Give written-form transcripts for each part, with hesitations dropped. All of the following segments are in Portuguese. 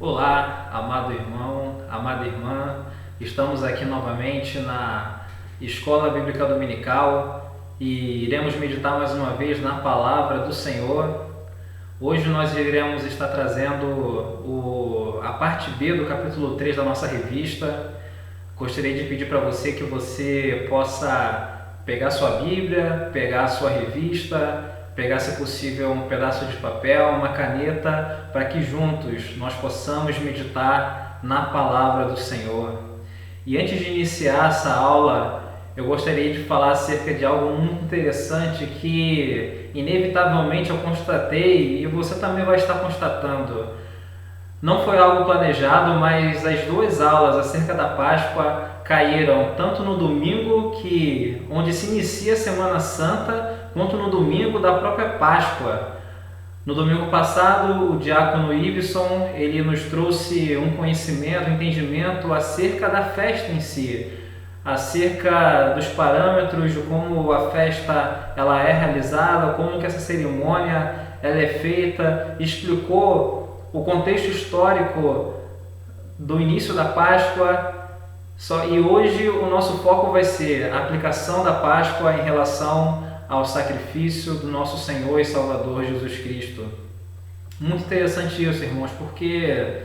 Olá, amado irmão, amada irmã, estamos aqui novamente na Escola Bíblica Dominical e iremos meditar mais uma vez na Palavra do Senhor. Hoje nós iremos estar trazendo a parte B do capítulo 3 da nossa revista. Gostaria de pedir para você que você possa pegar sua Bíblia, pegar a sua revista, pegar, se possível, um pedaço de papel, uma caneta, para que juntos nós possamos meditar na Palavra do Senhor. E antes de iniciar essa aula, eu gostaria de falar acerca de algo muito interessante que, inevitavelmente, eu constatei e você também vai estar constatando. Não foi algo planejado, mas as duas aulas acerca da Páscoa caíram tanto no domingo, onde se inicia a Semana Santa, quanto no domingo da própria Páscoa. No domingo passado, o diácono Iveson, ele nos trouxe um conhecimento, um entendimento acerca da festa em si, acerca dos parâmetros de como a festa ela é realizada, como que essa cerimônia ela é feita, explicou o contexto histórico do início da Páscoa. E hoje o nosso foco vai ser a aplicação da Páscoa em relação ao sacrifício do nosso Senhor e Salvador Jesus Cristo. Muito interessante isso, irmãos, porque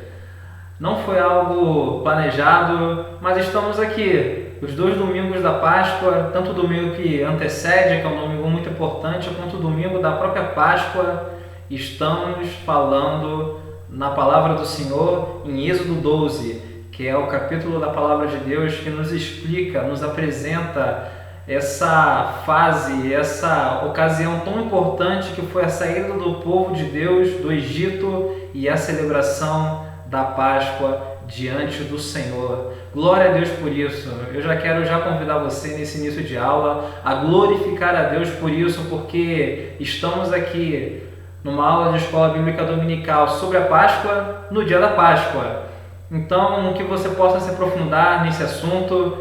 não foi algo planejado, mas estamos aqui, os dois domingos da Páscoa, tanto o domingo que antecede, que é um domingo muito importante, quanto o domingo da própria Páscoa, estamos falando na Palavra do Senhor em Êxodo 12, que é o capítulo da Palavra de Deus que nos explica, nos apresenta essa fase, essa ocasião tão importante que foi a saída do povo de Deus do Egito e a celebração da Páscoa diante do Senhor. Glória a Deus por isso. Eu quero convidar você nesse início de aula a glorificar a Deus por isso, porque estamos aqui numa aula de Escola Bíblica Dominical sobre a Páscoa no dia da Páscoa. Então, que você possa se aprofundar nesse assunto.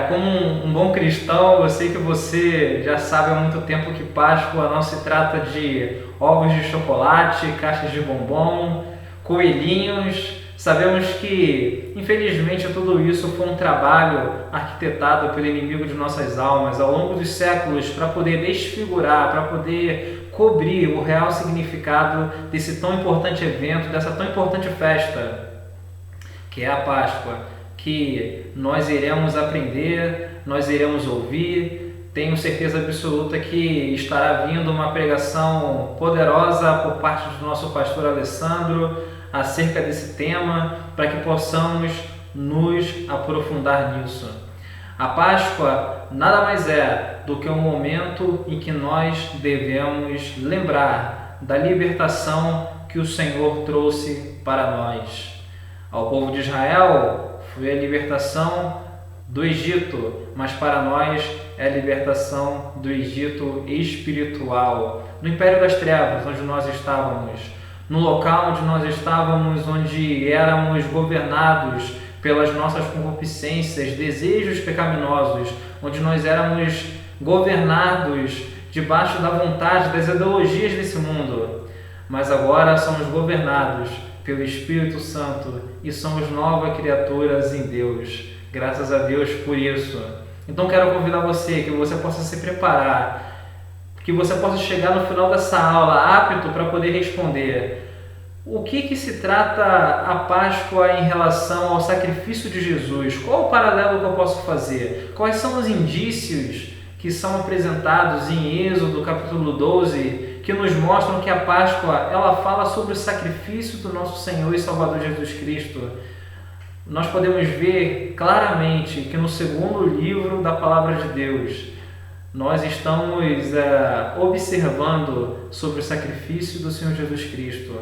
Como um bom cristão, eu sei que você já sabe há muito tempo que Páscoa não se trata de ovos de chocolate, caixas de bombom, coelhinhos. Sabemos que, infelizmente, tudo isso foi um trabalho arquitetado pelo inimigo de nossas almas ao longo dos séculos para poder desfigurar, para poder cobrir o real significado desse tão importante evento, dessa tão importante festa, que é a Páscoa, que nós iremos aprender, nós iremos ouvir. Tenho certeza absoluta que estará vindo uma pregação poderosa por parte do nosso pastor Alessandro acerca desse tema, para que possamos nos aprofundar nisso. A Páscoa nada mais é do que um momento em que nós devemos lembrar da libertação que o Senhor trouxe para nós. Ao povo de Israel foi a libertação do Egito, mas para nós é a libertação do Egito espiritual, do Império das Trevas, onde nós estávamos, no local onde nós estávamos, onde éramos governados pelas nossas concupiscências, desejos pecaminosos, onde nós éramos governados debaixo da vontade, das ideologias desse mundo, mas agora somos governados pelo Espírito Santo e somos novas criaturas em Deus. Graças a Deus por isso. Então quero convidar você, que você possa se preparar, que você possa chegar no final dessa aula apto para poder responder o que se trata a Páscoa em relação ao sacrifício de Jesus. Qual o paralelo que eu posso fazer? Quais são os indícios que são apresentados em Êxodo capítulo 12, que nos mostram que a Páscoa ela fala sobre o sacrifício do nosso Senhor e Salvador Jesus Cristo? Nós podemos ver claramente que no segundo livro da Palavra de Deus, nós estamos observando sobre o sacrifício do Senhor Jesus Cristo.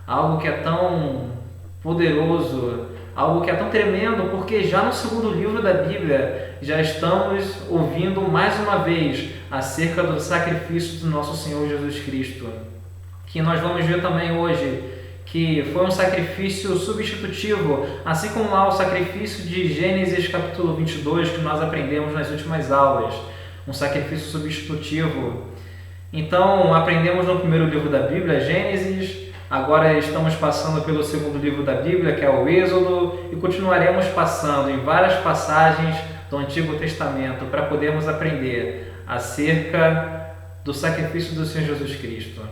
Algo que é tão poderoso, algo que é tão tremendo, porque já no segundo livro da Bíblia já estamos ouvindo mais uma vez acerca do sacrifício do nosso Senhor Jesus Cristo, que nós vamos ver também hoje, que foi um sacrifício substitutivo, assim como lá o sacrifício de Gênesis capítulo 22, que nós aprendemos nas últimas aulas, um sacrifício substitutivo. Então, aprendemos no primeiro livro da Bíblia, Gênesis, Agora estamos passando pelo segundo livro da Bíblia, que é o Êxodo, e continuaremos passando em várias passagens do Antigo Testamento para podermos aprender acerca do sacrifício do Senhor Jesus Cristo.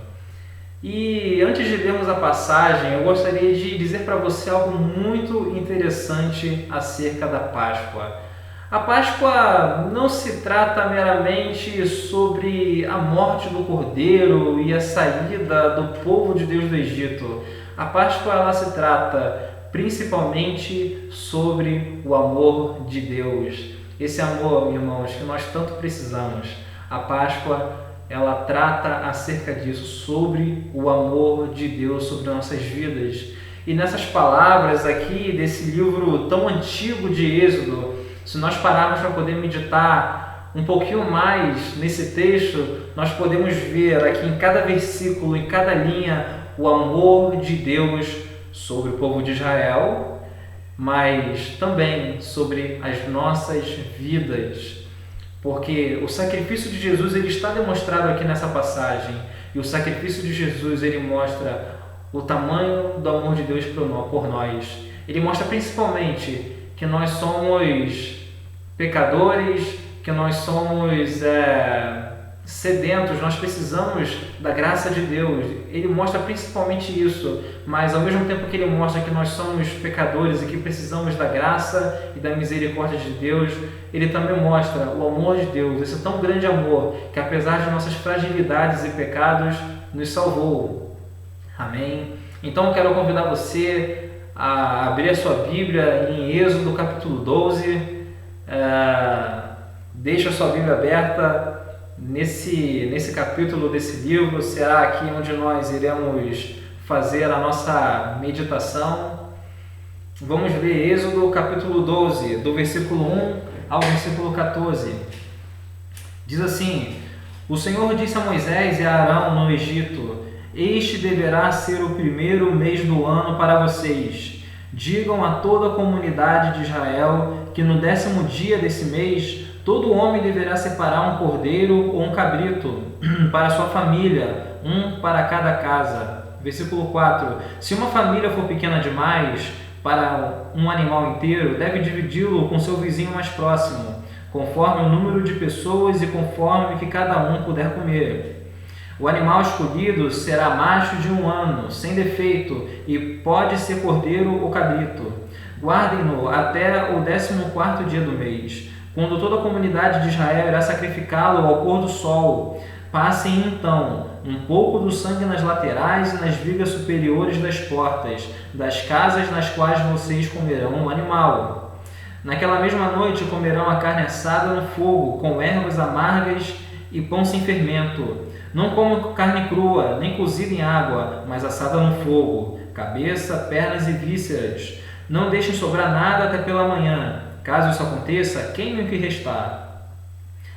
E antes de lermos a passagem, eu gostaria de dizer para você algo muito interessante acerca da Páscoa. A Páscoa não se trata meramente sobre a morte do Cordeiro e a saída do povo de Deus do Egito. A Páscoa ela se trata principalmente sobre o amor de Deus. Esse amor, irmãos, que nós tanto precisamos. A Páscoa ela trata acerca disso, sobre o amor de Deus sobre nossas vidas. E nessas palavras aqui desse livro tão antigo de Êxodo, se nós pararmos para poder meditar um pouquinho mais nesse texto, nós podemos ver aqui em cada versículo, em cada linha, o amor de Deus sobre o povo de Israel, mas também sobre as nossas vidas. Porque o sacrifício de Jesus ele está demonstrado aqui nessa passagem, e o sacrifício de Jesus ele mostra o tamanho do amor de Deus por nós. Ele mostra principalmente que nós somos pecadores, que nós somos sedentos, nós precisamos da graça de Deus. Ele mostra principalmente isso, mas ao mesmo tempo que ele mostra que nós somos pecadores e que precisamos da graça e da misericórdia de Deus, ele também mostra o amor de Deus, esse tão grande amor que apesar de nossas fragilidades e pecados, nos salvou. Amém? Então eu quero convidar você a abrir a sua Bíblia em Êxodo capítulo 12, deixa a sua Bíblia aberta nesse capítulo desse livro, será aqui onde nós iremos fazer a nossa meditação. Vamos ler Êxodo capítulo 12, do versículo 1 ao versículo 14. Diz assim: O Senhor disse a Moisés e a Arão no Egito: Este deverá ser o primeiro mês do ano para vocês. Digam a toda a comunidade de Israel que no 10º dia desse mês, todo homem deverá separar um cordeiro ou um cabrito para sua família, um para cada casa. Versículo 4. Se uma família for pequena demais para um animal inteiro, deve dividi-lo com seu vizinho mais próximo, conforme o número de pessoas e conforme que cada um puder comer. O animal escolhido será macho de 1 ano, sem defeito, e pode ser cordeiro ou cabrito. Guardem-no até o 14º dia do mês, quando toda a comunidade de Israel irá sacrificá-lo ao pôr do sol. Passem então um pouco do sangue nas laterais e nas vigas superiores das portas, das casas nas quais vocês comerão o animal. Naquela mesma noite comerão a carne assada no fogo, com ervas amargas e pão sem fermento. Não comam carne crua, nem cozida em água, mas assada no fogo, cabeça, pernas e vísceras. Não deixem sobrar nada até pela manhã. Caso isso aconteça, queimem o que restar.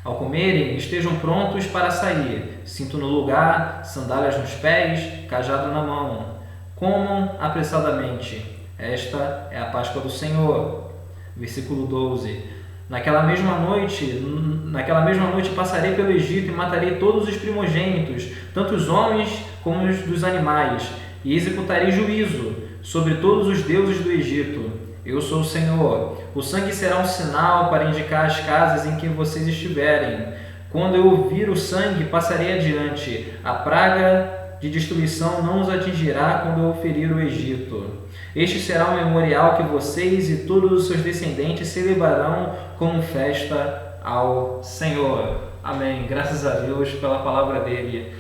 Ao comerem, estejam prontos para sair, cinto no lugar, sandálias nos pés, cajado na mão. Comam apressadamente. Esta é a Páscoa do Senhor. Versículo 12. Naquela mesma noite passarei pelo Egito e matarei todos os primogênitos, tanto os homens como os dos animais, e executarei juízo sobre todos os deuses do Egito. Eu sou o Senhor. O sangue será um sinal para indicar as casas em que vocês estiverem. Quando eu vir o sangue, passarei adiante. A praga de destruição não os atingirá quando eu ferir o Egito. Este será um memorial que vocês e todos os seus descendentes celebrarão como festa ao Senhor. Amém. Graças a Deus pela palavra dele.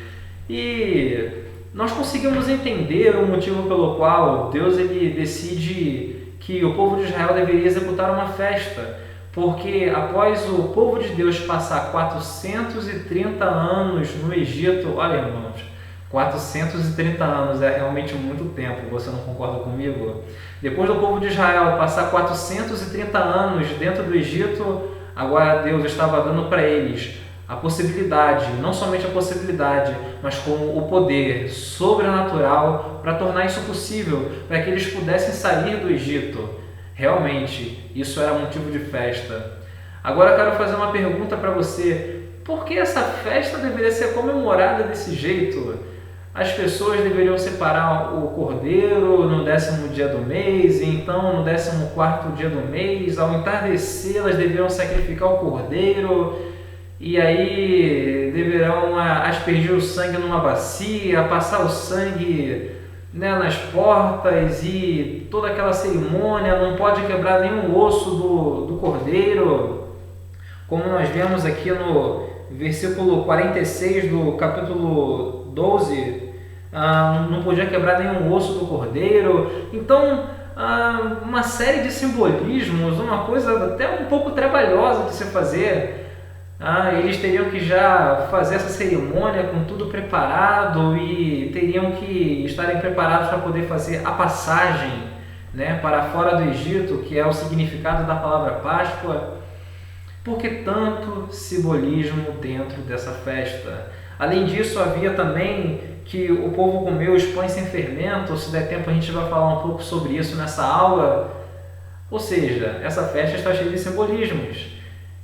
E nós conseguimos entender o motivo pelo qual Deus ele decide que o povo de Israel deveria executar uma festa. Porque após o povo de Deus passar 430 anos no Egito, olha, irmãos, 430 anos é realmente muito tempo, você não concorda comigo? Depois do povo de Israel passar 430 anos dentro do Egito, agora Deus estava dando para eles a possibilidade, não somente a possibilidade, mas como o poder sobrenatural para tornar isso possível, para que eles pudessem sair do Egito. Realmente, isso era motivo de festa. Agora eu quero fazer uma pergunta para você. Por que essa festa deveria ser comemorada desse jeito? as pessoas deveriam separar o cordeiro no 10º dia do mês, e então no 14º dia do mês, ao entardecer, elas deveriam sacrificar o cordeiro, e aí deverão aspergir o sangue numa bacia, passar o sangue, né, nas portas, e toda aquela cerimônia, não pode quebrar nenhum osso do cordeiro, como nós vemos aqui no versículo 46 do capítulo 12, não podia quebrar nenhum osso do cordeiro. Então, uma série de simbolismos, uma coisa até um pouco trabalhosa de se fazer. Eles teriam que já fazer essa cerimônia com tudo preparado e teriam que estarem preparados para poder fazer a passagem, né, para fora do Egito, que é o significado da palavra Páscoa. Por que tanto simbolismo dentro dessa festa? Além disso, havia também que o povo comeu os pães sem fermento. Se der tempo, a gente vai falar um pouco sobre isso nessa aula. Ou seja, essa festa está cheia de simbolismos.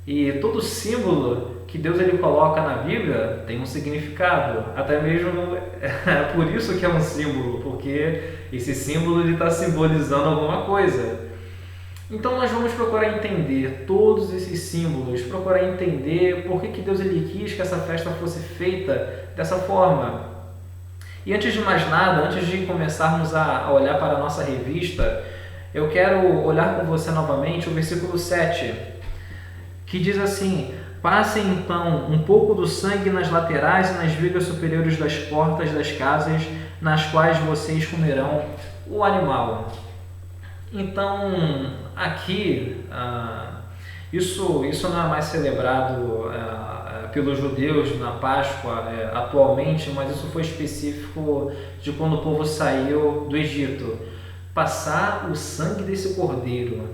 E todo símbolo que Deus ele coloca na Bíblia tem um significado. Até mesmo é por isso que é um símbolo, porque esse símbolo está simbolizando alguma coisa. Então nós vamos procurar entender todos esses símbolos, procurar entender por que Deus ele quis que essa festa fosse feita dessa forma. E antes de mais nada, antes de começarmos a olhar para a nossa revista, eu quero olhar com você novamente o versículo 7, que diz assim: passem então um pouco do sangue nas laterais e nas vigas superiores das portas das casas, nas quais vocês comerão o animal. Então, aqui, isso não é mais celebrado pelos judeus na Páscoa atualmente, mas isso foi específico de quando o povo saiu do Egito. Passar o sangue desse cordeiro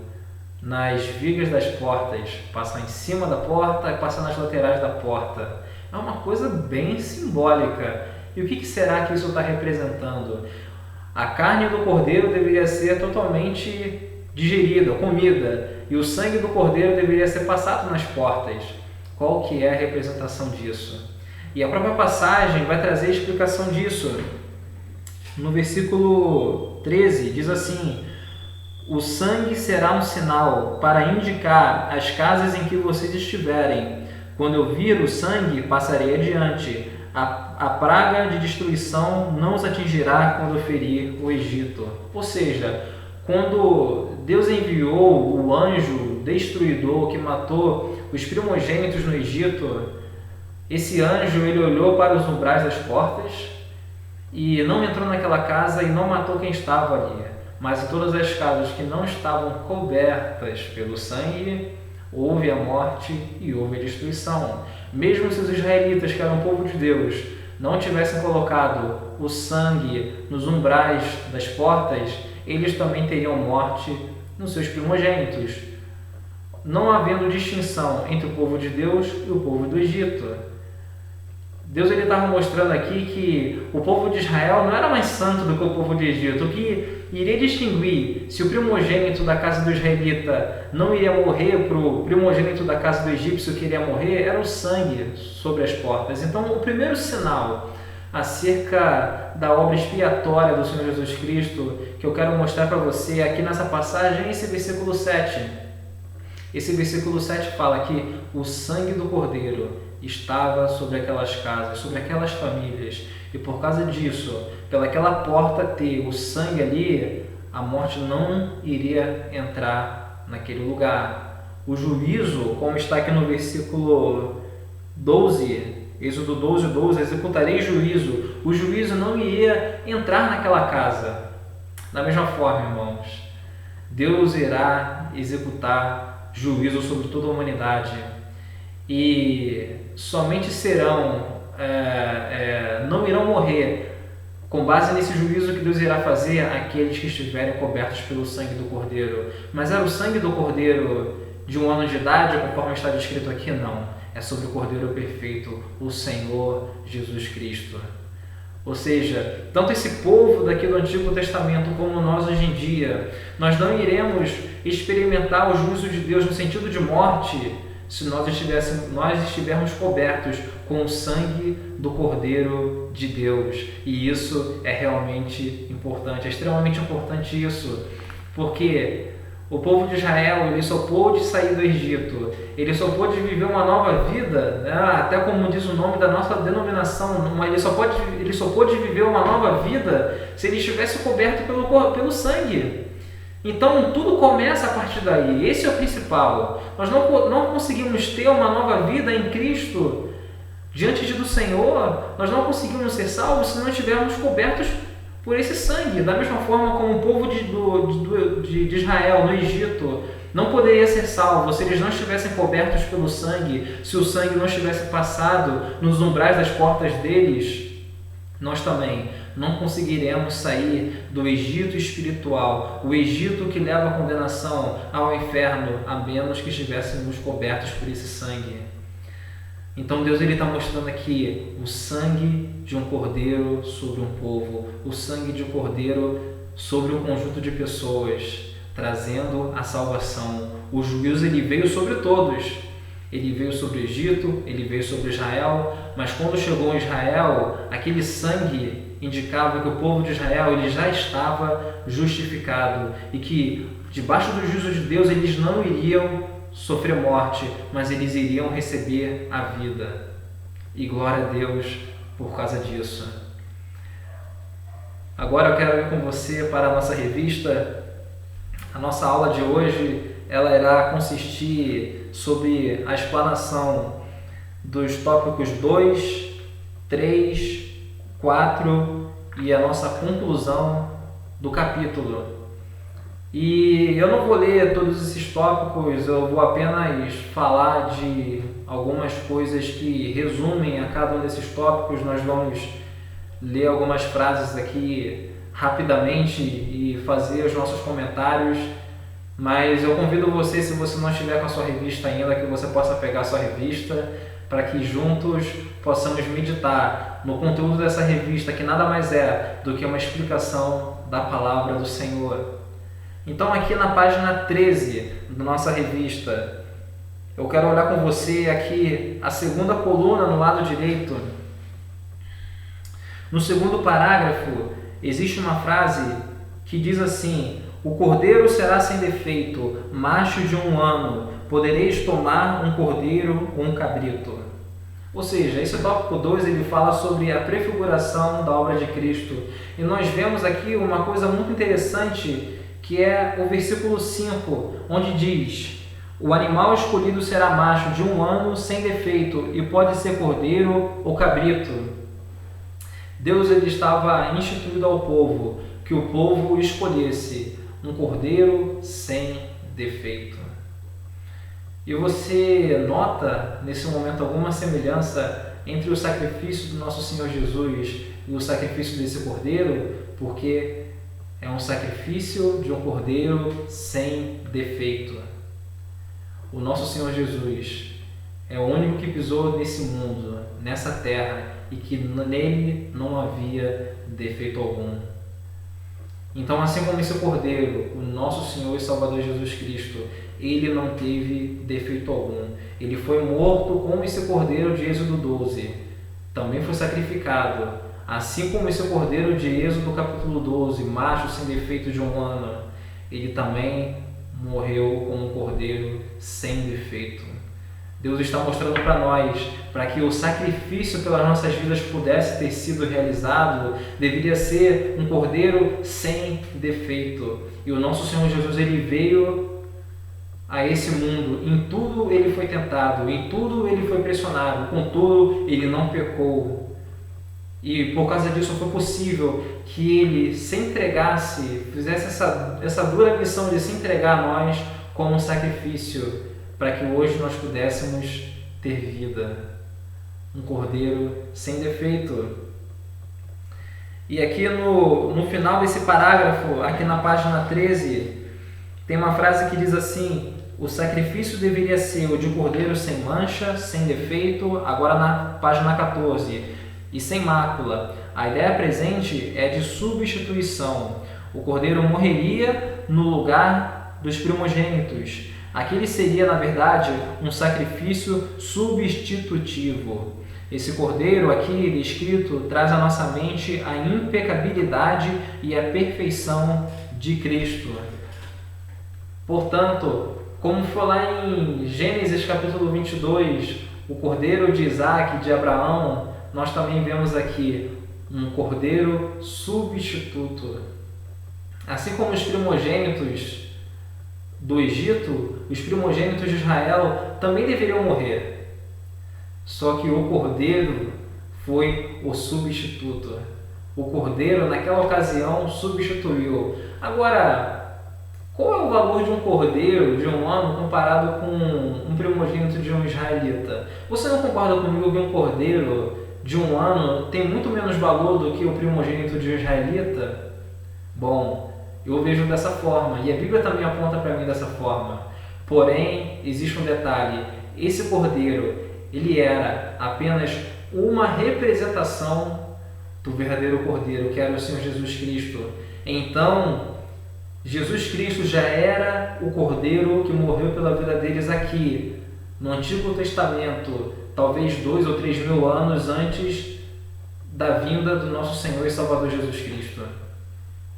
nas vigas das portas, passar em cima da porta e passar nas laterais da porta, é uma coisa bem simbólica. E o que será que isso está representando? A carne do cordeiro deveria ser totalmente digerida, comida, e o sangue do cordeiro deveria ser passado nas portas. Qual que é a representação disso? E a própria passagem vai trazer a explicação disso. No versículo 13 diz assim: o sangue será um sinal para indicar as casas em que vocês estiverem. Quando eu vir o sangue, passarei adiante. A praga de destruição não os atingirá quando eu ferir o Egito. Ou seja, quando Deus enviou o anjo destruidor que matou os primogênitos no Egito, esse anjo ele olhou para os umbrais das portas e não entrou naquela casa e não matou quem estava ali. Mas em todas as casas que não estavam cobertas pelo sangue, houve a morte e houve a destruição. Mesmo se os israelitas, que eram o povo de Deus, não tivessem colocado o sangue nos umbrais das portas, eles também teriam morte nos seus primogênitos, não havendo distinção entre o povo de Deus e o povo do Egito. Deus estava mostrando aqui que o povo de Israel não era mais santo do que o povo de Egito. O que iria distinguir se o primogênito da casa do israelita não iria morrer para o primogênito da casa do egípcio que iria morrer era o sangue sobre as portas. Então, o primeiro sinal acerca da obra expiatória do Senhor Jesus Cristo que eu quero mostrar para você aqui nessa passagem é esse versículo 7. Esse versículo 7 fala que o sangue do Cordeiro estava sobre aquelas casas, sobre aquelas famílias, e por causa disso, pelaquela porta ter o sangue ali, a morte não iria entrar naquele lugar. O juízo, como está aqui no versículo 12, Êxodo 12, 12, executarei juízo. O juízo não iria entrar naquela casa. Da mesma forma, irmãos, Deus irá executar juízo sobre toda a humanidade. E somente não irão morrer com base nesse juízo que Deus irá fazer aqueles que estiverem cobertos pelo sangue do Cordeiro. Mas era o sangue do Cordeiro de 1 ano de idade, conforme está descrito aqui? Não. É sobre o Cordeiro perfeito, o Senhor Jesus Cristo. Ou seja, tanto esse povo daqui do Antigo Testamento como nós hoje em dia, nós não iremos experimentar o juízo de Deus no sentido de morte se nós estivermos cobertos com o sangue do Cordeiro de Deus. E isso é realmente importante, é extremamente importante isso, porque o povo de Israel, ele só pôde sair do Egito, ele só pôde viver uma nova vida, né? Até como diz o nome da nossa denominação, ele só pôde viver uma nova vida se ele estivesse coberto pelo sangue. Então tudo começa a partir daí, esse é o principal. Nós não conseguimos ter uma nova vida em Cristo diante do Senhor, nós não conseguimos ser salvos se não estivermos cobertos por esse sangue. Da mesma forma como o povo de Israel no Egito não poderia ser salvo se eles não estivessem cobertos pelo sangue, se o sangue não estivesse passado nos umbrais das portas deles, nós também não conseguiremos sair do Egito espiritual, o Egito que leva a condenação ao inferno, a menos que estivéssemos cobertos por esse sangue. Então Deus está mostrando aqui o sangue de um cordeiro sobre um povo, o sangue de um cordeiro sobre um conjunto de pessoas, trazendo a salvação. O juízo ele veio sobre todos. Ele veio sobre o Egito, ele veio sobre Israel, mas quando chegou em Israel, aquele sangue indicava que o povo de Israel ele já estava justificado e que debaixo do juízo de Deus eles não iriam sofrer morte, mas eles iriam receber a vida. E glória a Deus por causa disso. Agora eu quero ir com você para a nossa revista. A nossa aula de hoje ela irá consistir sobre a explanação dos tópicos 2, 3, 4 e a nossa conclusão do capítulo. E eu não vou ler todos esses tópicos, eu vou apenas falar de algumas coisas que resumem a cada um desses tópicos. Nós vamos ler algumas frases aqui rapidamente e fazer os nossos comentários, mas eu convido você, se você não estiver com a sua revista ainda, que você possa pegar a sua revista para que juntos possamos meditar no conteúdo dessa revista, que nada mais é do que uma explicação da palavra do Senhor. Então aqui na página 13 da nossa revista, eu quero olhar com você aqui a segunda coluna no lado direito. No segundo parágrafo, existe uma frase que diz assim: o cordeiro será sem defeito, macho de 1 ano, podereis tomar um cordeiro ou um cabrito. Ou seja, esse tópico 2 ele fala sobre a prefiguração da obra de Cristo. E nós vemos aqui uma coisa muito interessante, que é o versículo 5, onde diz: o animal escolhido será macho de 1 ano, sem defeito, e pode ser cordeiro ou cabrito. Deus ele estava instituído ao povo, que o povo escolhesse um cordeiro sem defeito. E você nota nesse momento alguma semelhança entre o sacrifício do nosso Senhor Jesus e o sacrifício desse cordeiro? Porque é um sacrifício de um cordeiro sem defeito. O nosso Senhor Jesus é o único que pisou nesse mundo, nessa terra, e que nele não havia defeito algum. Então, assim como esse cordeiro, o nosso Senhor e Salvador Jesus Cristo, ele não teve defeito algum. Ele foi morto como esse cordeiro de Êxodo 12. Também foi sacrificado. Assim como esse cordeiro de Êxodo capítulo 12, macho sem defeito de 1 ano, ele também morreu como um cordeiro sem defeito. Deus está mostrando para nós, para que o sacrifício pelas nossas vidas pudesse ter sido realizado, deveria ser um cordeiro sem defeito. E o nosso Senhor Jesus ele veio a esse mundo, em tudo ele foi tentado, em tudo ele foi pressionado, contudo ele não pecou. E por causa disso foi possível que ele se entregasse, fizesse essa dura missão de se entregar a nós como um sacrifício, para que hoje nós pudéssemos ter vida. Um cordeiro sem defeito. E aqui no final desse parágrafo, aqui na página 13, tem uma frase que diz assim: o sacrifício deveria ser o de cordeiro sem mancha, sem defeito, agora na página 14. E sem mácula. A ideia presente é de substituição. O cordeiro morreria no lugar dos primogênitos. Aquele seria, na verdade, um sacrifício substitutivo. Esse cordeiro aqui descrito traz à nossa mente a impecabilidade e a perfeição de Cristo. Portanto, como foi lá em Gênesis capítulo 22, o cordeiro de Isaac, de Abraão, nós também vemos aqui um cordeiro substituto. Assim como os primogênitos do Egito, os primogênitos de Israel também deveriam morrer. Só que o cordeiro foi o substituto. O cordeiro, naquela ocasião, substituiu. Agora, qual é o valor de um cordeiro de um ano comparado com um primogênito de um israelita? Você não concorda comigo que um cordeiro de um ano tem muito menos valor do que o primogênito de um israelita? Bom, eu vejo dessa forma, e a Bíblia também aponta para mim dessa forma. Porém, existe um detalhe: esse cordeiro, ele era apenas uma representação do verdadeiro cordeiro, que era o Senhor Jesus Cristo. Então, Jesus Cristo já era o cordeiro que morreu pela vida deles aqui, no Antigo Testamento, talvez 2 ou 3 mil anos antes da vinda do nosso Senhor e Salvador Jesus Cristo.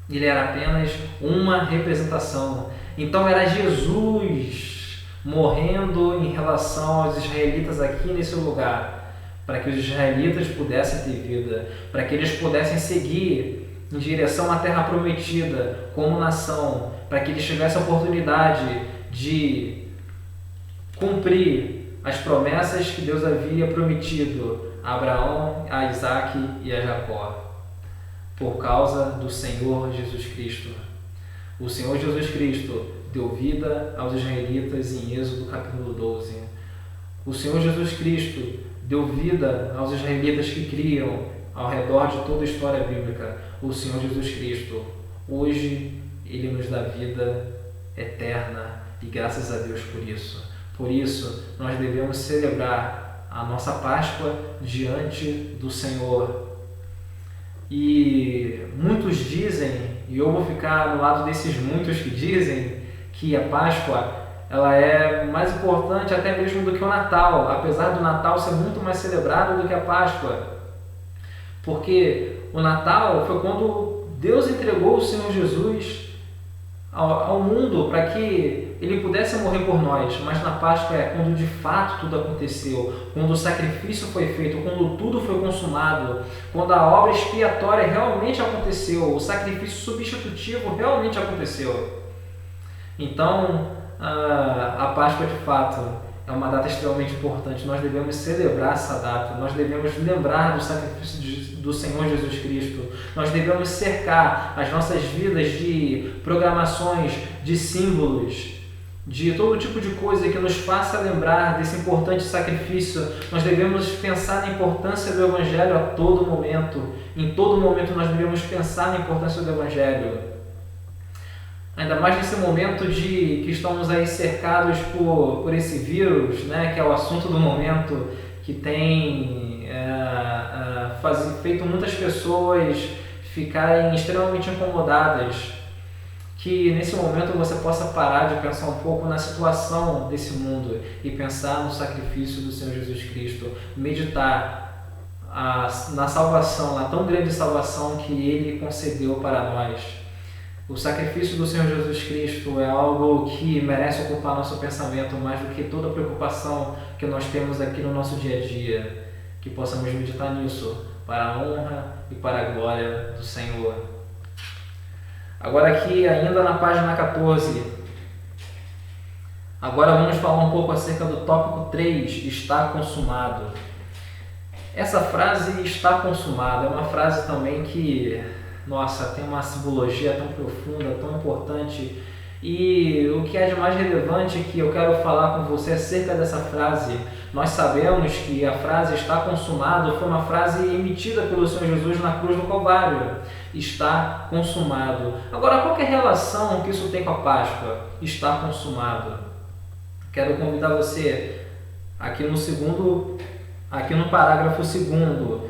Ele era apenas uma representação. Então era Jesus morrendo em relação aos israelitas aqui nesse lugar, para que os israelitas pudessem ter vida, para que eles pudessem seguir em direção à terra prometida como nação, para que eles tivessem a oportunidade de cumprir as promessas que Deus havia prometido a Abraão, a Isaac e a Jacó. Por causa do Senhor Jesus Cristo. O Senhor Jesus Cristo deu vida aos israelitas em Êxodo capítulo 12. O Senhor Jesus Cristo deu vida aos israelitas que criam ao redor de toda a história bíblica. O Senhor Jesus Cristo, hoje, Ele nos dá vida eterna e graças a Deus por isso. Por isso, nós devemos celebrar a nossa Páscoa diante do Senhor. E muitos dizem, e eu vou ficar no lado desses muitos que dizem, que a Páscoa ela é mais importante até mesmo do que o Natal, apesar do Natal ser muito mais celebrado do que a Páscoa. Porque o Natal foi quando Deus entregou o Senhor Jesus ao mundo para que Ele pudesse morrer por nós, mas na Páscoa é quando de fato tudo aconteceu, quando o sacrifício foi feito, quando tudo foi consumado, quando a obra expiatória realmente aconteceu, o sacrifício substitutivo realmente aconteceu. Então, a Páscoa de fato é uma data extremamente importante. Nós devemos celebrar essa data, nós devemos lembrar do sacrifício do Senhor Jesus Cristo, nós devemos cercar as nossas vidas de programações, de símbolos, de todo tipo de coisa que nos faça lembrar desse importante sacrifício. Nós devemos pensar na importância do Evangelho a todo momento. Em todo momento nós devemos pensar na importância do Evangelho. Ainda mais nesse momento de que estamos aí cercados por esse vírus, né, que é o assunto do momento, que tem feito muitas pessoas ficarem extremamente incomodadas. Que nesse momento você possa parar de pensar um pouco na situação desse mundo e pensar no sacrifício do Senhor Jesus Cristo, meditar na salvação, na tão grande salvação que Ele concedeu para nós. O sacrifício do Senhor Jesus Cristo é algo que merece ocupar nosso pensamento mais do que toda a preocupação que nós temos aqui no nosso dia a dia. Que possamos meditar nisso para a honra e para a glória do Senhor. Agora aqui, ainda na página 14, agora vamos falar um pouco acerca do tópico 3, está consumado. Essa frase, está consumado, é uma frase também que, nossa, tem uma simbologia tão profunda, tão importante. E o que é de mais relevante que eu quero falar com você acerca dessa frase, nós sabemos que a frase está consumado foi uma frase emitida pelo Senhor Jesus na cruz do Calvário. Está consumado. Agora, qual que é a relação que isso tem com a Páscoa? Está consumado. Quero convidar você aqui no parágrafo 2º,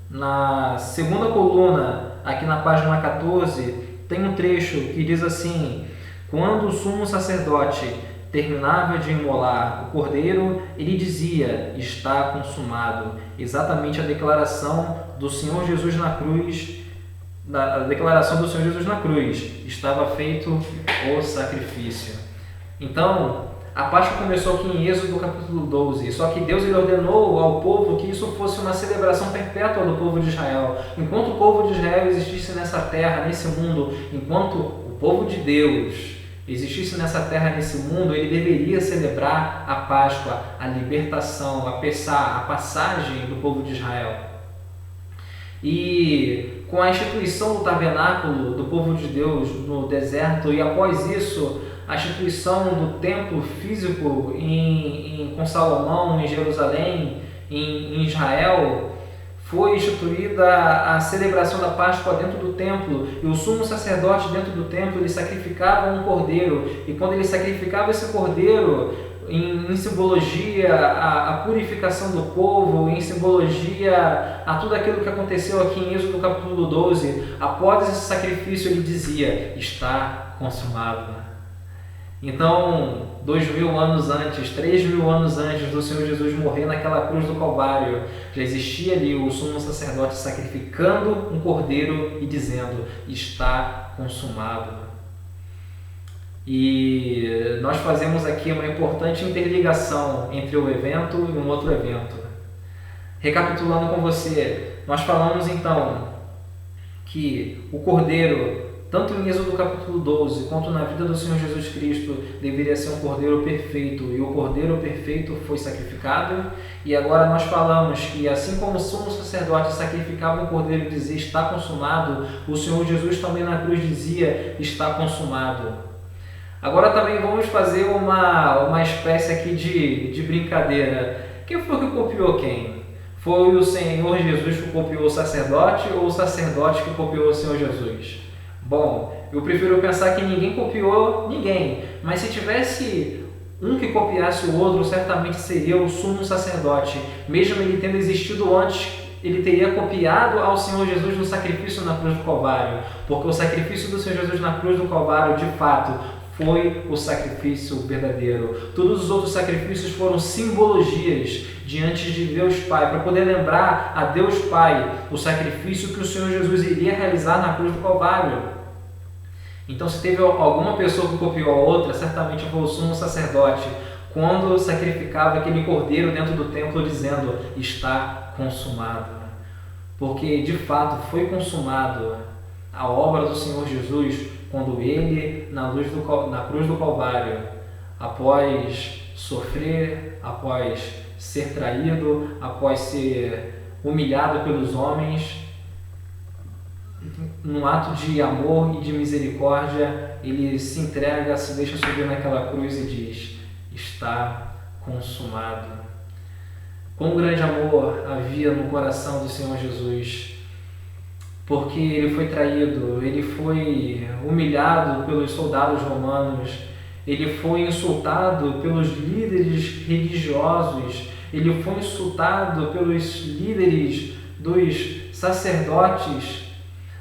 na segunda coluna, aqui na página 14, tem um trecho que diz assim: quando o sumo sacerdote terminava de imolar o cordeiro, ele dizia: está consumado. Exatamente a declaração do Senhor Jesus na cruz, a declaração do Senhor Jesus na cruz: estava feito o sacrifício. Então, a Páscoa começou aqui em Êxodo capítulo 12, só que Deus ele ordenou ao povo que isso fosse uma celebração perpétua do povo de Israel. Enquanto o povo de Israel existisse nessa terra, nesse mundo, enquanto o povo de Deus existisse nessa terra, nesse mundo, ele deveria celebrar a Páscoa, a libertação, a passagem do povo de Israel. E com a instituição do tabernáculo do povo de Deus no deserto, e após isso a instituição do templo físico com Salomão em Jerusalém, em Israel, foi instituída a celebração da Páscoa dentro do templo, e o sumo sacerdote dentro do templo ele sacrificava um cordeiro, e quando ele sacrificava esse cordeiro, em simbologia a purificação do povo, em simbologia a tudo aquilo que aconteceu aqui em Êxodo capítulo 12, após esse sacrifício ele dizia: está consumado. Então, 2000 anos antes, 3000 anos antes do Senhor Jesus morrer naquela cruz do Calvário, já existia ali o sumo sacerdote sacrificando um cordeiro e dizendo: está consumado. E nós fazemos aqui uma importante interligação entre o evento e um outro evento. Recapitulando com você, nós falamos então que o cordeiro, tanto em Êxodo capítulo 12, quanto na vida do Senhor Jesus Cristo, deveria ser um cordeiro perfeito, e o cordeiro perfeito foi sacrificado. E agora nós falamos que assim como o sumo sacerdote sacrificava um cordeiro e dizia: está consumado, o Senhor Jesus também na cruz dizia: está consumado. Agora também vamos fazer uma espécie aqui de brincadeira. Quem foi que copiou quem? Foi o Senhor Jesus que copiou o sacerdote, ou o sacerdote que copiou o Senhor Jesus? Bom, eu prefiro pensar que ninguém copiou ninguém, mas se tivesse um que copiasse o outro, certamente seria o sumo sacerdote. Mesmo ele tendo existido antes, ele teria copiado ao Senhor Jesus no sacrifício na cruz do Calvário, porque o sacrifício do Senhor Jesus na cruz do Calvário, de fato, foi o sacrifício verdadeiro. Todos os outros sacrifícios foram simbologias diante de Deus Pai, para poder lembrar a Deus Pai o sacrifício que o Senhor Jesus iria realizar na cruz do Calvário. Então, se teve alguma pessoa que copiou a outra, certamente foi o sumo sacerdote, quando sacrificava aquele cordeiro dentro do templo, dizendo: está consumado. Porque, de fato, foi consumado a obra do Senhor Jesus, quando ele, na cruz do Calvário, após sofrer, após ser traído, após ser humilhado pelos homens, num ato de amor e de misericórdia, ele se entrega, se deixa subir naquela cruz e diz: está consumado. Quão grande amor havia no coração do Senhor Jesus, porque ele foi traído, ele foi humilhado pelos soldados romanos, ele foi insultado pelos líderes religiosos, ele foi insultado pelos líderes dos sacerdotes,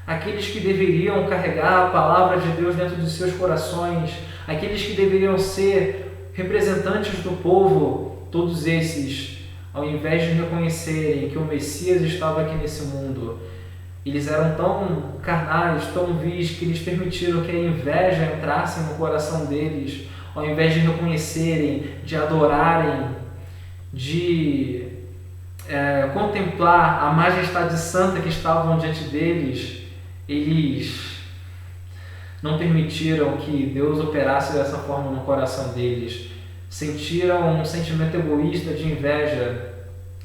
aqueles que deveriam carregar a palavra de Deus dentro de seus corações, aqueles que deveriam ser representantes do povo. Todos esses, ao invés de reconhecerem que o Messias estava aqui nesse mundo, eles eram tão carnais, tão vis, que eles permitiram que a inveja entrasse no coração deles, ao invés de reconhecerem, de adorarem, de contemplar a majestade santa que estavam diante deles. Eles não permitiram que Deus operasse dessa forma no coração deles. Sentiram um sentimento egoísta de inveja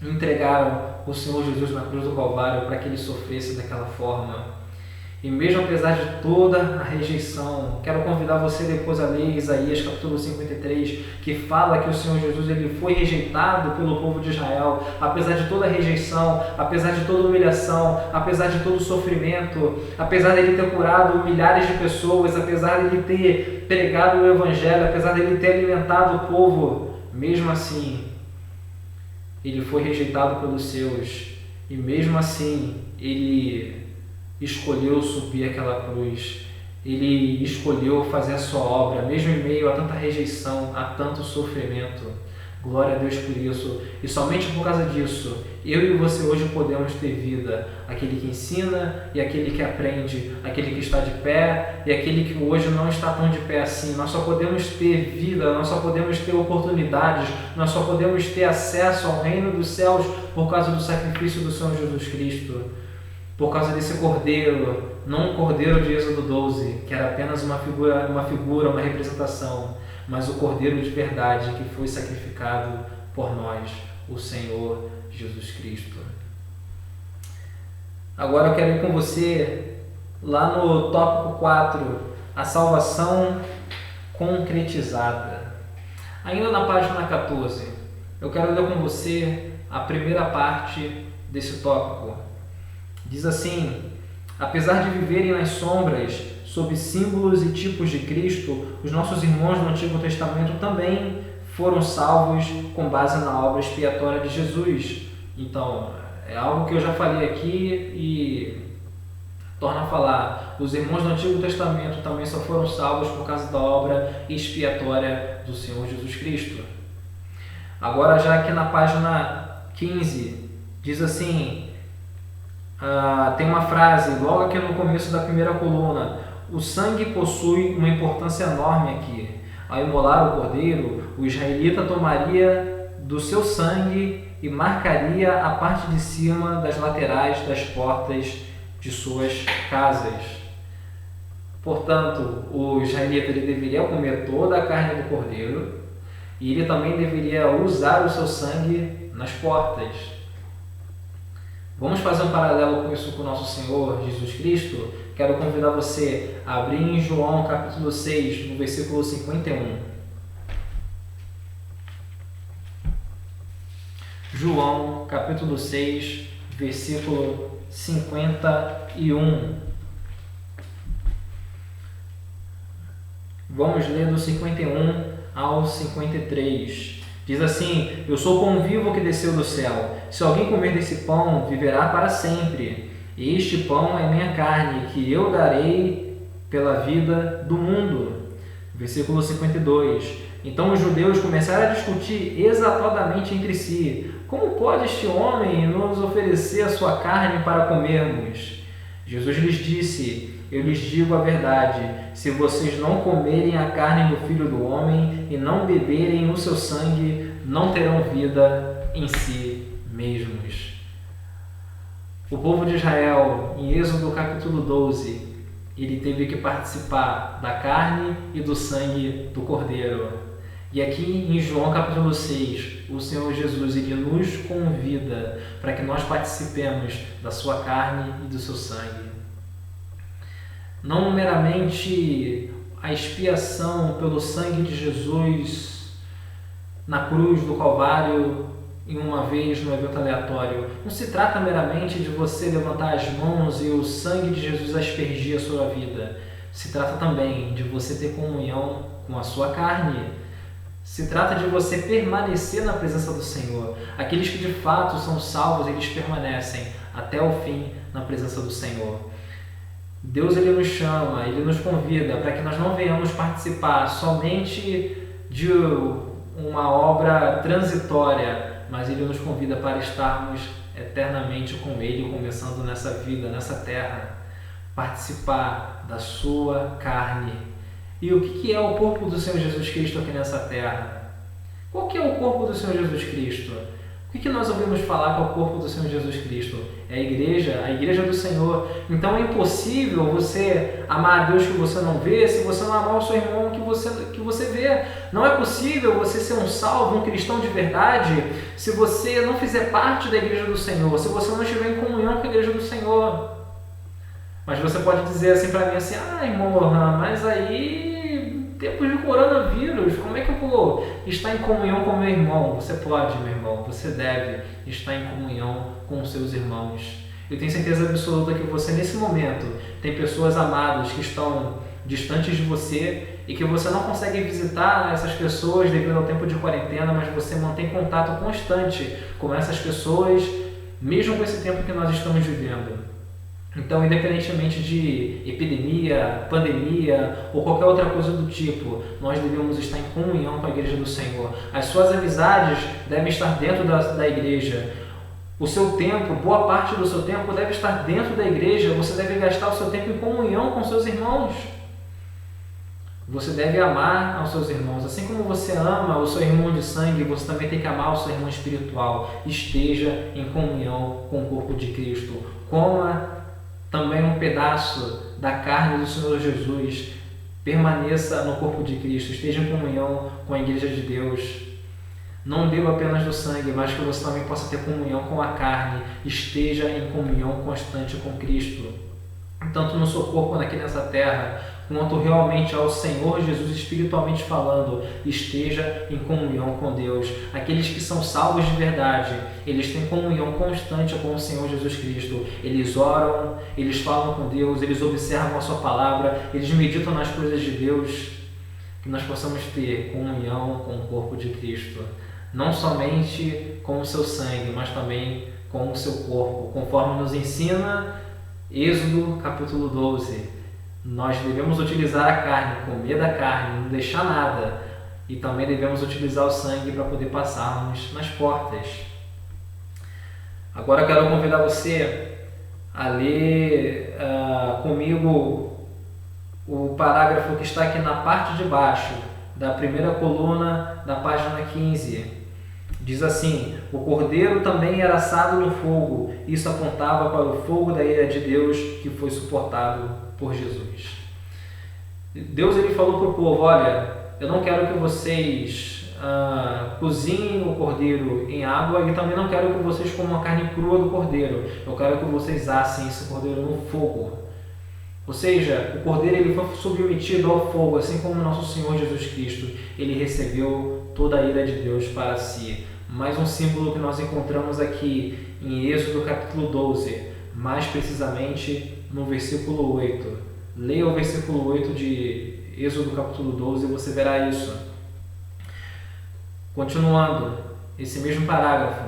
e entregaram o Senhor Jesus na cruz do Calvário para que ele sofresse daquela forma. E mesmo apesar de toda a rejeição, quero convidar você depois a ler Isaías capítulo 53, que fala que o Senhor Jesus ele foi rejeitado pelo povo de Israel. Apesar de toda a rejeição, apesar de toda a humilhação, apesar de todo o sofrimento, apesar de ele ter curado milhares de pessoas, apesar de ele ter pregado o Evangelho, apesar de ele ter alimentado o povo, mesmo assim, ele foi rejeitado pelos seus, e mesmo assim ele escolheu subir aquela cruz. Ele escolheu fazer a sua obra, mesmo em meio a tanta rejeição, a tanto sofrimento. Glória a Deus por isso. E somente por causa disso, eu e você hoje podemos ter vida. Aquele que ensina e aquele que aprende, aquele que está de pé e aquele que hoje não está tão de pé assim. Nós só podemos ter vida, nós só podemos ter oportunidades, nós só podemos ter acesso ao reino dos céus por causa do sacrifício do Senhor Jesus Cristo. Por causa desse cordeiro, não um cordeiro de Êxodo 12, que era apenas uma figura, uma representação, mas o cordeiro de verdade que foi sacrificado por nós, o Senhor Jesus Cristo. Agora eu quero ir com você lá no tópico 4, a salvação concretizada. Ainda na página 14, eu quero ler com você a primeira parte desse tópico. Diz assim: apesar de viverem nas sombras, sob símbolos e tipos de Cristo, os nossos irmãos do Antigo Testamento também foram salvos com base na obra expiatória de Jesus. Então, é algo que eu já falei aqui e torno a falar. Os irmãos do Antigo Testamento também só foram salvos por causa da obra expiatória do Senhor Jesus Cristo. Agora, já aqui na página 15, diz assim... tem uma frase logo aqui no começo da primeira coluna: o sangue possui uma importância enorme aqui. Ao imolar o cordeiro, o israelita tomaria do seu sangue e marcaria a parte de cima das laterais das portas de suas casas. Portanto, o israelita ele deveria comer toda a carne do cordeiro e ele também deveria usar o seu sangue nas portas. Vamos fazer um paralelo com isso com o nosso Senhor Jesus Cristo? Quero convidar você a abrir em João capítulo 6, no versículo 51. João capítulo 6, versículo 51. Vamos ler do 51 ao 53. Diz assim: eu sou o pão vivo que desceu do céu. Se alguém comer desse pão, viverá para sempre. E este pão é minha carne, que eu darei pela vida do mundo. Versículo 52. Então os judeus começaram a discutir exatamente entre si: como pode este homem nos oferecer a sua carne para comermos? Jesus lhes disse: eu lhes digo a verdade, se vocês não comerem a carne do Filho do Homem e não beberem o seu sangue, não terão vida em si mesmos. O povo de Israel, em Êxodo capítulo 12, ele teve que participar da carne e do sangue do Cordeiro. E aqui em João capítulo 6, o Senhor Jesus ele nos convida para que nós participemos da sua carne e do seu sangue. Não meramente a expiação pelo sangue de Jesus na cruz do Calvário em uma vez no evento aleatório. Não se trata meramente de você levantar as mãos e o sangue de Jesus aspergir a sua vida. Se trata também de você ter comunhão com a sua carne. Se trata de você permanecer na presença do Senhor. Aqueles que de fato são salvos, eles permanecem até o fim na presença do Senhor. Deus ele nos chama, ele nos convida para que nós não venhamos participar somente de uma obra transitória, mas ele nos convida para estarmos eternamente com ele, começando nessa vida, nessa terra, participar da sua carne. E o que é o corpo do Senhor Jesus Cristo aqui nessa terra? Qual que é o corpo do Senhor Jesus Cristo? O que nós ouvimos falar que é o corpo do Senhor Jesus Cristo? É a igreja do Senhor. Então é impossível você amar a Deus que você não vê se você não amar o seu irmão que você vê. Não é possível você ser um salvo, um cristão de verdade, se você não fizer parte da igreja do Senhor, se você não estiver em comunhão com a igreja do Senhor. Mas você pode dizer assim para mim assim: irmão Lohan, mas aí tempos de coronavírus, como é que eu vou estar em comunhão com meu irmão? Você pode, meu irmão, você deve estar em comunhão com os seus irmãos. Eu tenho certeza absoluta que você, nesse momento, tem pessoas amadas que estão distantes de você e que você não consegue visitar essas pessoas devido ao tempo de quarentena, mas você mantém contato constante com essas pessoas, mesmo com esse tempo que nós estamos vivendo. Então, independentemente de epidemia, pandemia ou qualquer outra coisa do tipo, nós devemos estar em comunhão com a igreja do Senhor. As suas amizades devem estar dentro da igreja. O seu tempo, boa parte do seu tempo deve estar dentro da igreja. Você deve gastar o seu tempo em comunhão com seus irmãos. Você deve amar aos seus irmãos. Assim como você ama o seu irmão de sangue, você também tem que amar o seu irmão espiritual. Esteja em comunhão com o corpo de Cristo. Coma também um pedaço da carne do Senhor Jesus. Permaneça no corpo de Cristo. Esteja em comunhão com a igreja de Deus. Não beba apenas do sangue, mas que você também possa ter comunhão com a carne. Esteja em comunhão constante com Cristo. Tanto no seu corpo aqui nessa terra, quanto realmente ao Senhor Jesus espiritualmente falando, esteja em comunhão com Deus. Aqueles que são salvos de verdade, eles têm comunhão constante com o Senhor Jesus Cristo. Eles oram, eles falam com Deus, eles observam a sua palavra, eles meditam nas coisas de Deus. Que nós possamos ter comunhão com o corpo de Cristo, não somente com o seu sangue, mas também com o seu corpo, conforme nos ensina Êxodo capítulo 12. Nós devemos utilizar a carne, comer da carne, não deixar nada, e também devemos utilizar o sangue para poder passarmos nas portas. Agora eu quero convidar você a ler comigo o parágrafo que está aqui na parte de baixo da primeira coluna da página 15. Diz assim: o cordeiro também era assado no fogo. Isso apontava para o fogo da ira de Deus que foi suportado por Jesus. Deus ele falou para o povo: olha, eu não quero que vocês cozinhem o cordeiro em água, e também não quero que vocês comam a carne crua do cordeiro. Eu quero que vocês assem esse cordeiro no fogo. Ou seja, o cordeiro ele foi submetido ao fogo, assim como nosso Senhor Jesus Cristo. Ele recebeu toda a ira de Deus para si. Mais um símbolo que nós encontramos aqui em Êxodo capítulo 12, mais precisamente no versículo 8. Leia o versículo 8 de Êxodo capítulo 12 e você verá isso. Continuando, esse mesmo parágrafo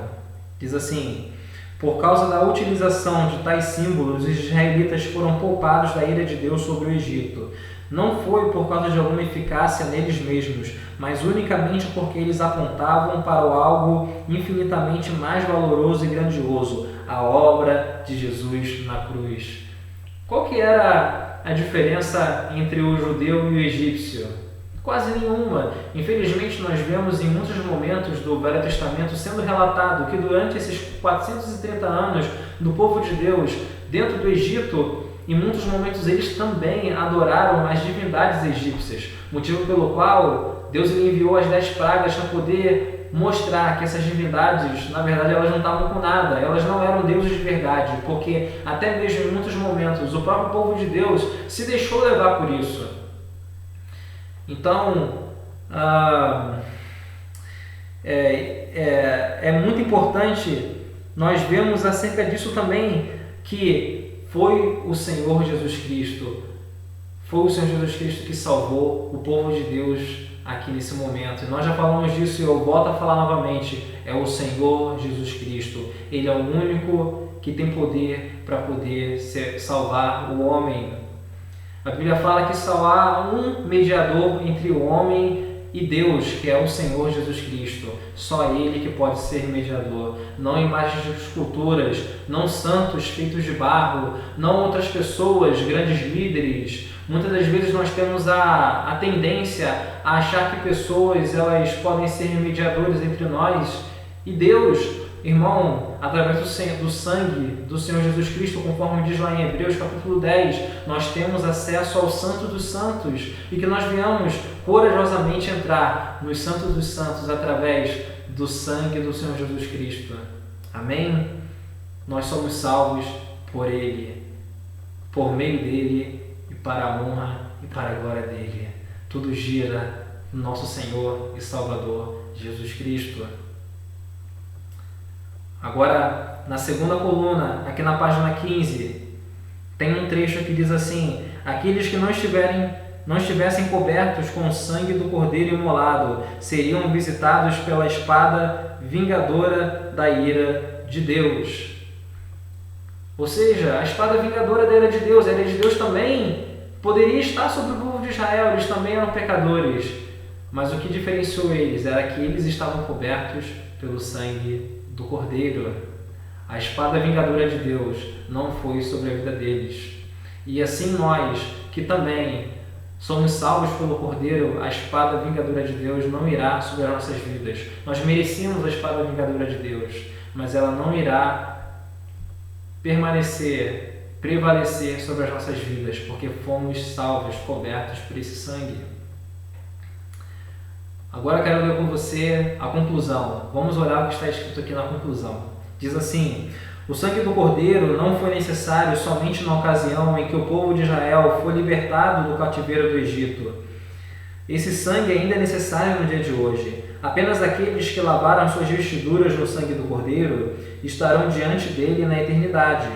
diz assim: por causa da utilização de tais símbolos, os israelitas foram poupados da ira de Deus sobre o Egito. Não foi por causa de alguma eficácia neles mesmos, mas unicamente porque eles apontavam para o algo infinitamente mais valoroso e grandioso, a obra de Jesus na cruz. Qual que era a diferença entre o judeu e o egípcio? Quase nenhuma. Infelizmente, nós vemos em muitos momentos do Velho Testamento sendo relatado que durante esses 430 anos do povo de Deus dentro do Egito, em muitos momentos eles também adoraram as divindades egípcias, motivo pelo qual Deus enviou as 10 pragas para poder mostrar que essas divindades, na verdade, elas não estavam com nada, elas não eram deuses de verdade, porque até mesmo em muitos momentos o próprio povo de Deus se deixou levar por isso. Então, é muito importante nós vermos acerca disso também, que foi o Senhor Jesus Cristo que salvou o povo de Deus aqui nesse momento. E nós já falamos disso e eu volto a falar novamente, é o Senhor Jesus Cristo. Ele é o único que tem poder para poder salvar o homem. A Bíblia fala que só há um mediador entre o homem e Deus, que é o Senhor Jesus Cristo. Só Ele que pode ser mediador. Não imagens de esculturas, não santos feitos de barro, não outras pessoas, grandes líderes. Muitas das vezes nós temos a tendência a achar que pessoas elas podem ser mediadores entre nós e Deus. Irmão, através do sangue do Senhor Jesus Cristo, conforme diz lá em Hebreus capítulo 10, nós temos acesso ao Santo dos Santos e que nós venhamos corajosamente entrar nos Santos dos Santos através do sangue do Senhor Jesus Cristo. Amém? Nós somos salvos por Ele, por meio dEle e para a honra e para a glória dEle. Tudo gira no nosso Senhor e Salvador Jesus Cristo. Agora, na segunda coluna, aqui na página 15, tem um trecho que diz assim: aqueles que não estivessem cobertos com o sangue do cordeiro imolado seriam visitados pela espada vingadora da ira de Deus. Ou seja, a espada vingadora da ira de Deus. A ira de Deus também poderia estar sobre o povo de Israel, eles também eram pecadores. Mas o que diferenciou eles era que eles estavam cobertos pelo sangue do Cordeiro. A espada vingadora de Deus não foi sobre a vida deles. E assim nós, que também somos salvos pelo Cordeiro, a espada vingadora de Deus não irá sobre as nossas vidas. Nós merecíamos a espada vingadora de Deus, mas ela não irá prevalecer sobre as nossas vidas, porque fomos salvos, cobertos por esse sangue. Agora quero ler com você a conclusão. Vamos olhar o que está escrito aqui na conclusão. Diz assim: o sangue do Cordeiro não foi necessário somente na ocasião em que o povo de Israel foi libertado do cativeiro do Egito. Esse sangue ainda é necessário no dia de hoje. Apenas aqueles que lavaram suas vestiduras no sangue do Cordeiro estarão diante dele na eternidade.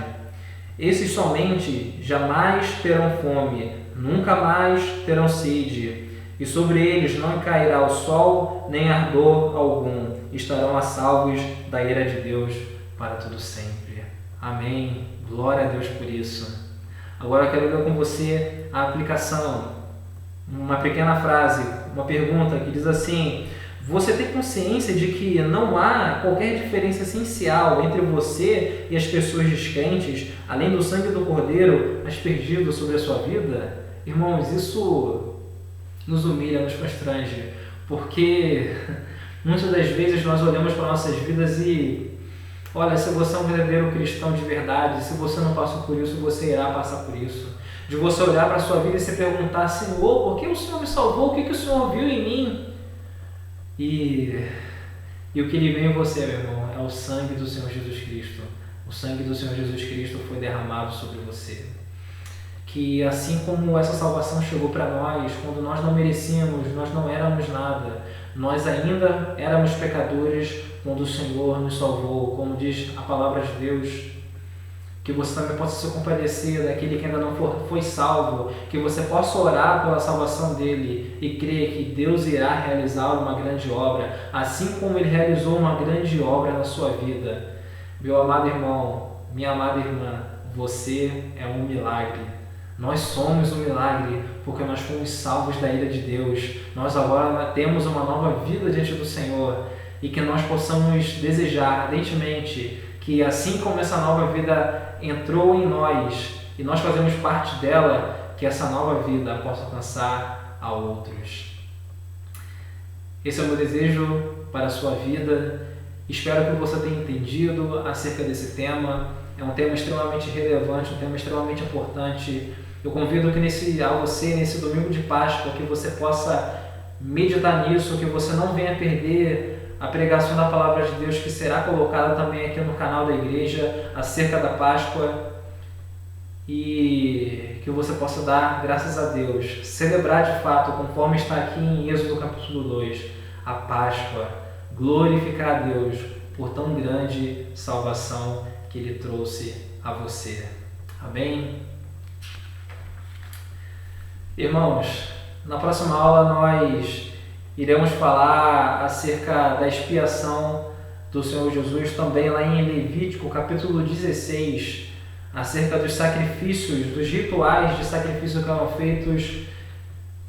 Esses somente jamais terão fome, nunca mais terão sede, e sobre eles não cairá o sol nem ardor algum. Estarão a salvos da ira de Deus para todo sempre. Amém. Glória a Deus por isso. Agora eu quero ler com você a aplicação. Uma pequena frase, uma pergunta que diz assim: você tem consciência de que não há qualquer diferença essencial entre você e as pessoas descrentes, além do sangue do Cordeiro aspergido sobre a sua vida? Irmãos, isso nos humilha, nos constrange, porque muitas das vezes nós olhamos para nossas vidas e olha, se você é um verdadeiro cristão de verdade, se você não passou por isso, você irá passar por isso. De você olhar para a sua vida e se perguntar: Senhor, por que o Senhor me salvou? O que o Senhor viu em mim? E o que ele vê em você, meu irmão, é o sangue do Senhor Jesus Cristo. O sangue do Senhor Jesus Cristo foi derramado sobre você. Que assim como essa salvação chegou para nós, quando nós não merecíamos, nós não éramos nada, nós ainda éramos pecadores, quando o Senhor nos salvou, como diz a palavra de Deus, que você também possa se compadecer daquele que ainda não foi salvo, que você possa orar pela salvação dele e crer que Deus irá realizar uma grande obra, assim como ele realizou uma grande obra na sua vida. Meu amado irmão, minha amada irmã, você é um milagre. Nós somos um milagre porque nós fomos salvos da ira de Deus. Nós agora temos uma nova vida diante do Senhor e que nós possamos desejar ardentemente que assim como essa nova vida entrou em nós e nós fazemos parte dela, que essa nova vida possa alcançar a outros. Esse é o meu desejo para a sua vida. Espero que você tenha entendido acerca desse tema. É um tema extremamente relevante, um tema extremamente importante. Eu convido que nesse domingo de Páscoa, que você possa meditar nisso, que você não venha perder a pregação da Palavra de Deus, que será colocada também aqui no canal da igreja, acerca da Páscoa, e que você possa dar graças a Deus, celebrar de fato, conforme está aqui em Êxodo capítulo 2, a Páscoa, glorificar a Deus por tão grande salvação que Ele trouxe a você. Amém? Irmãos, na próxima aula nós iremos falar acerca da expiação do Senhor Jesus, também lá em Levítico, capítulo 16, acerca dos sacrifícios, dos rituais de sacrifício que eram feitos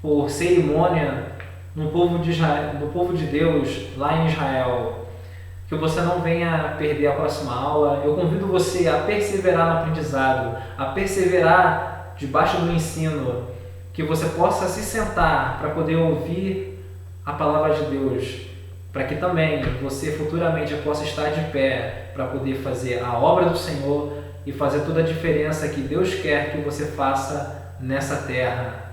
por cerimônia no povo de Israel, no povo de Deus lá em Israel. Que você não venha perder a próxima aula. Eu convido você a perseverar no aprendizado, a perseverar debaixo do ensino, que você possa se sentar para poder ouvir a palavra de Deus, para que também você futuramente possa estar de pé para poder fazer a obra do Senhor e fazer toda a diferença que Deus quer que você faça nessa terra.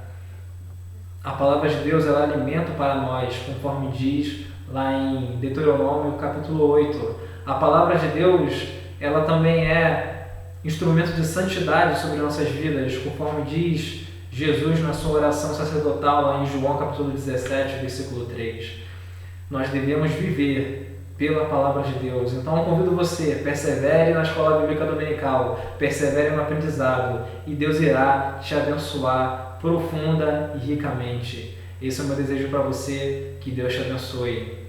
A palavra de Deus ela é alimento para nós, conforme diz lá em Deuteronômio capítulo 8. A palavra de Deus ela também é instrumento de santidade sobre nossas vidas, conforme diz Jesus na sua oração sacerdotal lá em João capítulo 17, versículo 3. Nós devemos viver pela palavra de Deus. Então eu convido você, persevere na escola bíblica dominical, persevere no aprendizado e Deus irá te abençoar profunda e ricamente. Esse é o meu desejo para você, que Deus te abençoe.